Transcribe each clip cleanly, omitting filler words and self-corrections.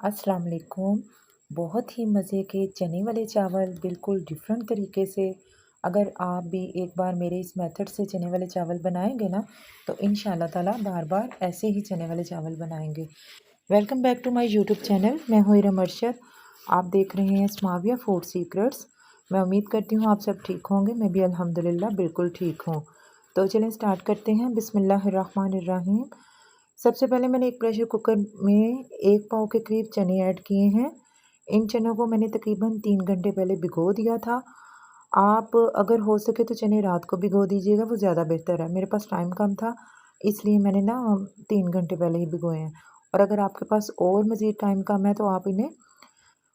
अस्सलाम वालेकुम। बहुत ही मज़े के चने वाले चावल बिल्कुल डिफरेंट तरीके से अगर आप भी एक बार मेरे इस मेथड से चने वाले चावल बनाएंगे ना तो इंशाल्लाह ताला बार बार ऐसे ही चने वाले चावल बनाएंगे। Welcome back to my YouTube channel. मैं हूँ इरम अरशद। आप देख रहे हैं स्माविया फूड सीक्रेट्स। मैं उम्मीद करती हूँ आप सब ठीक होंगे। मैं भी अल्हम्दुलिल्लाह बिल्कुल ठीक हूँ। तो चलें स्टार्ट करते हैं। बिस्मिल्लाहिर्रहमानिर्रहीम। सबसे पहले मैंने एक प्रेशर कुकर में 1 पाव के करीब चने ऐड किए हैं। इन चनों को मैंने तकरीबन 3 घंटे पहले भिगो दिया था। आप अगर हो सके तो चने रात को भिगो दीजिएगा, वो ज़्यादा बेहतर है। मेरे पास टाइम कम था इसलिए मैंने ना 3 घंटे पहले ही भिगोए हैं। और अगर आपके पास और मज़ीद टाइम कम है तो आप इन्हें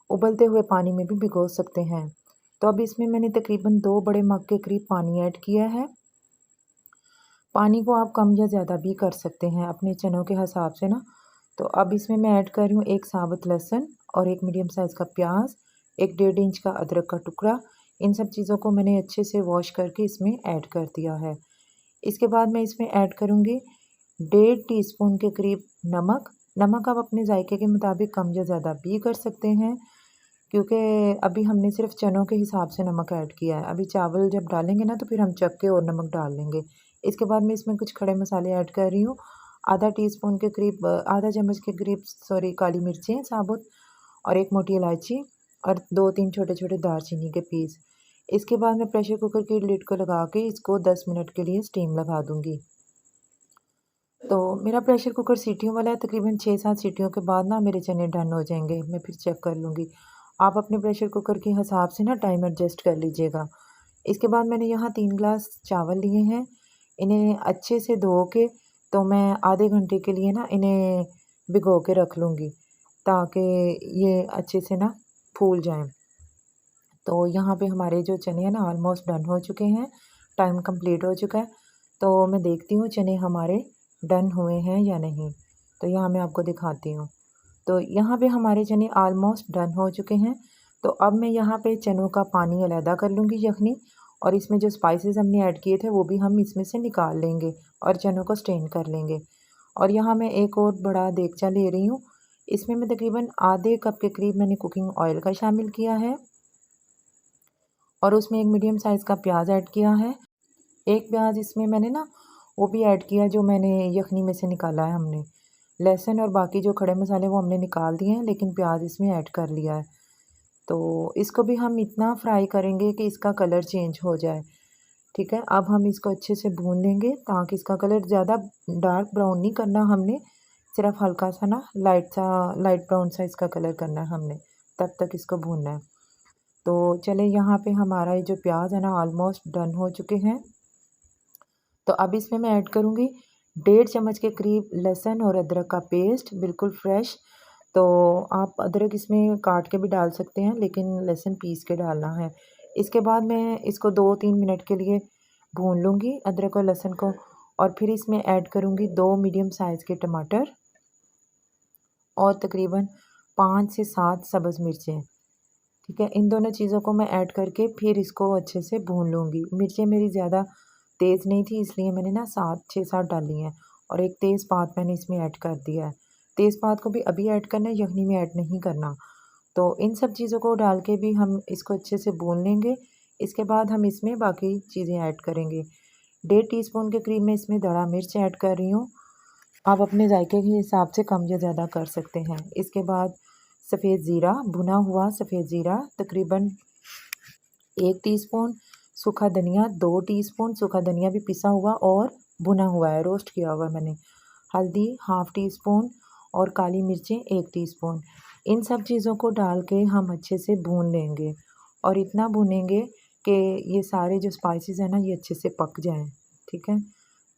उबलते हुए पानी में भी भिगो सकते हैं। तो अब इसमें मैंने तकरीबन 2 बड़े मग के करीब पानी ऐड किया है। पानी को आप कम या ज़्यादा भी कर सकते हैं अपने चनों के हिसाब से ना। तो अब इसमें मैं ऐड कर रही हूँ 1 साबुत लहसुन और 1 मीडियम साइज़ का प्याज, 1 डेढ़ इंच का अदरक का टुकड़ा। इन सब चीज़ों को मैंने अच्छे से वॉश करके इसमें ऐड कर दिया है। इसके बाद मैं इसमें ऐड करूँगी 1.5 टीस्पून के करीब नमक। नमक आप अपने जायके के मुताबिक कम या ज़्यादा भी कर सकते हैं, क्योंकि अभी हमने सिर्फ चनों के हिसाब से नमक ऐड किया है। अभी चावल जब डालेंगे ना तो फिर हम चख के और नमक डाल लेंगे। इसके बाद मैं इसमें कुछ खड़े मसाले ऐड कर रही हूँ। आधा टीस्पून के करीब आधा चम्मच के करीब काली मिर्चें साबुत और 1 मोटी इलायची और 2-3 छोटे-छोटे दालचीनी के पीस। इसके बाद मैं प्रेशर कुकर की लिड को लगा के इसको 10 मिनट के लिए स्टीम लगा दूँगी। तो मेरा प्रेशर कुकर सीटियों वाला है। तकरीबन 6-7 सीटियों के बाद ना मेरे चने डन हो जाएँगे। मैं फिर चेक कर लूँगी। आप अपने प्रेशर कुकर के हिसाब से ना टाइम एडजस्ट कर लीजिएगा। इसके बाद मैंने यहाँ 3 ग्लास चावल लिए हैं। इन्हें अच्छे से धो के तो मैं आधे घंटे के लिए ना इन्हें भिगो के रख लूँगी, ताकि ये अच्छे से ना फूल जाएँ। तो यहाँ पे हमारे जो चने हैं ना ऑलमोस्ट डन हो चुके हैं। टाइम कंप्लीट हो चुका है। तो मैं देखती हूँ चने हमारे डन हुए हैं या नहीं। तो यहाँ मैं आपको दिखाती हूँ। तो यहाँ पे हमारे चने ऑलमोस्ट डन हो चुके हैं। तो अब मैं यहाँ पे चनों का पानी अलहदा कर लूँगी यखनी, और इसमें जो स्पाइसेस हमने ऐड किए थे वो भी हम इसमें से निकाल लेंगे और चनों को स्ट्रेन कर लेंगे। और यहाँ मैं एक और बड़ा देगचा ले रही हूँ। इसमें मैं तकरीबन आधे कप के करीब मैंने कुकिंग ऑयल का शामिल किया है और उसमें 1 मीडियम साइज़ का प्याज ऐड किया है। एक प्याज इसमें मैंने ना वो भी ऐड किया जो मैंने यखनी में से निकाला है हमने। लहसुन और बाकी जो खड़े मसाले वो हमने निकाल दिए हैं, लेकिन प्याज इसमें ऐड कर लिया है। तो इसको भी हम इतना फ्राई करेंगे कि इसका कलर चेंज हो जाए। ठीक है, अब हम इसको अच्छे से भून लेंगे ताकि इसका कलर ज़्यादा डार्क ब्राउन नहीं करना हमने, सिर्फ हल्का सा ना लाइट ब्राउन सा इसका कलर करना है हमने, तब तक इसको भूनना है। तो चले यहाँ पे हमारा ये जो प्याज है ना ऑलमोस्ट डन हो चुके हैं। तो अब इसमें मैं ऐड करूँगी 1.5 चम्मच के करीब लहसुन और अदरक का पेस्ट, बिल्कुल फ्रेश। तो आप अदरक इसमें काट के भी डाल सकते हैं, लेकिन लहसुन पीस के डालना है। इसके बाद मैं इसको 2-3 मिनट के लिए भून लूँगी अदरक और लहसुन को, और फिर इसमें ऐड करूँगी 2 मीडियम साइज़ के टमाटर और तकरीबन 5 से 7 सब्ज़ मिर्चें। ठीक है, इन दोनों चीज़ों को मैं ऐड करके फिर इसको अच्छे से भून लूँगी। मिर्चें मेरी ज़्यादा तेज़ नहीं थी इसलिए मैंने ना 6-7 डाली हैं, और एक तेज़पात मैंने इसमें ऐड कर दिया है। तेज़पात को भी अभी ऐड करना है, यखनी में ऐड नहीं करना। तो इन सब चीज़ों को डाल के भी हम इसको अच्छे से भून लेंगे। इसके बाद हम इसमें बाकी चीज़ें ऐड करेंगे। 1.5 टीस्पून के करीब मैं इसमें दड़ा मिर्च ऐड कर रही हूँ। आप अपने जायके के हिसाब से कम या ज़्यादा कर सकते हैं। इसके बाद सफ़ेद ज़ीरा, भुना हुआ सफ़ेद ज़ीरा तकरीबन 1 टीस्पून, सूखा धनिया 2 टीस्पून, सूखा धनिया भी पिसा हुआ और भुना हुआ है, रोस्ट किया हुआ है मैंने। हल्दी हाफ़ टी स्पून और काली मिर्चें 1 टीस्पून। इन सब चीज़ों को डाल के हम अच्छे से भून लेंगे, और इतना भूनेंगे कि ये सारे जो स्पाइसेस हैं ना ये अच्छे से पक जाएँ। ठीक है?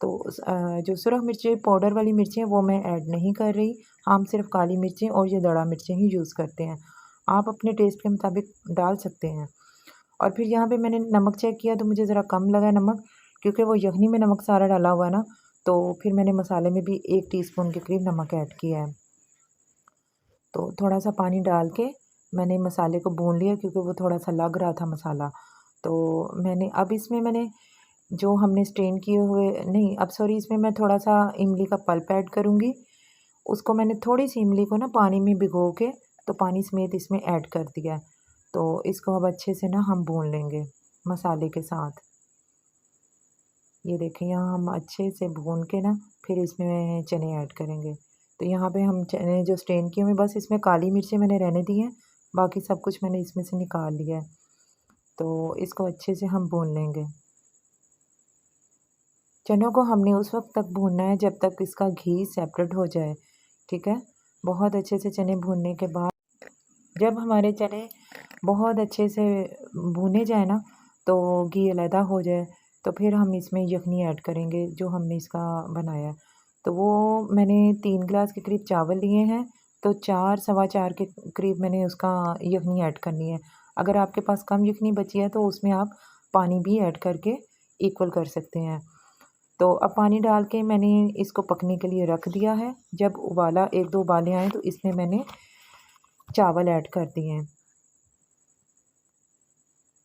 तो जो सुरख मिर्ची पाउडर वाली मिर्चें वो मैं ऐड नहीं कर रही। हम सिर्फ़ काली मिर्चें और ये दड़ा मिर्चें ही यूज़ करते हैं। आप अपने टेस्ट के मुताबिक डाल सकते हैं। और फिर यहाँ पे मैंने नमक चेक किया तो मुझे ज़रा कम लगा नमक, क्योंकि वो यखनी में नमक सारा डाला हुआ है ना, तो फिर मैंने मसाले में भी 1 टीस्पून के करीब नमक ऐड किया है। तो थोड़ा-सा पानी डाल के मैंने मसाले को भून लिया, क्योंकि वो थोड़ा-सा लग रहा था मसाला। तो अब इसमें मैंने जो हमने स्ट्रेन किए हुए नहीं, अब सॉरी, इसमें मैं थोड़ा-सा इमली का पल्प ऐड करूँगी। उसको मैंने थोड़ी सी इमली को ना पानी में भिगो के तो पानी समेत इसमें ऐड कर दिया है। तो इसको अब अच्छे से ना हम भून लेंगे मसाले के साथ। ये देखिए यहाँ हम अच्छे से भून के ना फिर इसमें चने ऐड करेंगे। तो यहाँ पे हम चने जो स्ट्रेन किए हुए, बस इसमें काली मिर्चें मैंने रहने दी हैं, बाकी सब कुछ मैंने इसमें से निकाल लिया है। तो इसको अच्छे से हम भून लेंगे। चनों को हमने उस वक्त तक भूनना है जब तक इसका घी सेपरेट हो जाए, ठीक है। बहुत अच्छे से चने भूनने के बाद जब हमारे चने बहुत अच्छे से भुने जाए ना, तो घी अलहदा हो जाए, तो फिर हम इसमें यखनी ऐड करेंगे जो हमने इसका बनाया। तो वो मैंने 3 गिलास के करीब चावल लिए हैं, तो 4 सवा 4 के करीब मैंने उसका यखनी ऐड करनी है। अगर आपके पास कम यखनी बची है तो उसमें आप पानी भी ऐड करके इक्वल कर सकते हैं। तो अब पानी डाल के मैंने इसको पकने के लिए रख दिया है। जब उबाला 1-2 उबाले आए तो इसमें मैंने चावल ऐड कर दिए हैं।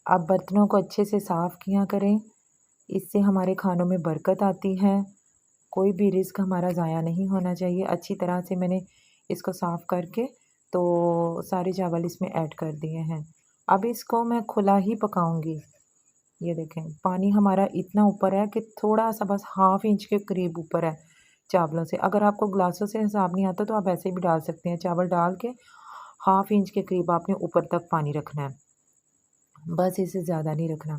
अब बर्तनों को अच्छे से साफ़ किया करें, इससे हमारे खानों में बरकत आती है। कोई भी रिज़्क हमारा ज़ाया नहीं होना चाहिए। अच्छी तरह से मैंने इसको साफ़ करके तो सारे चावल इसमें ऐड कर दिए हैं। अब इसको मैं खुला ही पकाऊँगी। ये देखें पानी हमारा इतना ऊपर है कि थोड़ा-सा बस हाफ़ इंच के करीब ऊपर है चावलों से। अगर आपको ग्लासों से हिसाब नहीं आता तो आप ऐसे भी डाल सकते हैं। चावल डाल के हाफ़ इंच के करीब आपने ऊपर तक पानी रखना है। बस इससे ज़्यादा नहीं रखना।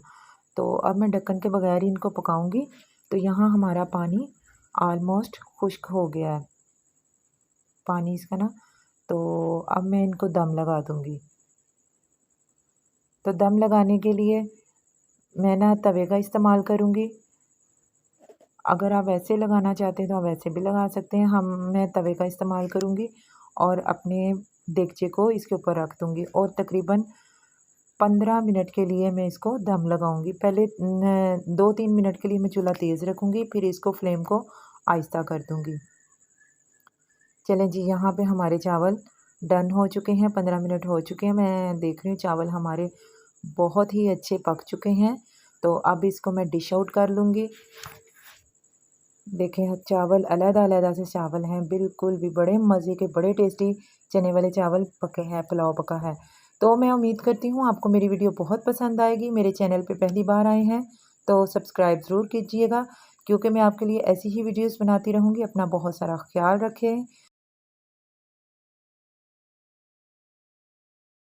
तो अब मैं ढक्कन के बगैर ही इनको पकाऊँगी। तो यहाँ हमारा पानी ऑलमोस्ट खुश्क हो गया है, पानी इसका ना। तो अब मैं इनको दम लगा दूँगी। तो दम लगाने के लिए मैं ना तवे का इस्तेमाल करूँगी। अगर आप वैसे लगाना चाहते हैं तो आप वैसे भी लगा सकते हैं। मैं तवे का इस्तेमाल करूँगी और अपने देगचे को इसके ऊपर रख दूँगी और तकरीबन 15 मिनट के लिए मैं इसको दम लगाऊँगी। पहले 2-3 मिनट के लिए मैं चूल्हा तेज़ रखूँगी, फिर इसको फ्लेम को आहिस्ता कर दूँगी। चलें जी, यहाँ पे हमारे चावल डन हो चुके हैं, 15 मिनट हो चुके हैं। मैं देख रही हूँ चावल हमारे बहुत ही अच्छे पक चुके हैं। तो अब इसको मैं डिश आउट कर लूँगी। देखें चावल अलग-अलग से चावल हैं, बिल्कुल भी बड़े मज़े के, बड़े टेस्टी चने वाले चावल पके हैं, पुलाव पका है। तो मैं उम्मीद करती हूँ आपको मेरी वीडियो बहुत पसंद आएगी। मेरे चैनल पे पहली बार आए हैं तो सब्सक्राइब ज़रूर कीजिएगा, क्योंकि मैं आपके लिए ऐसी ही वीडियोज़ बनाती रहूँगी। अपना बहुत सारा ख़्याल रखें।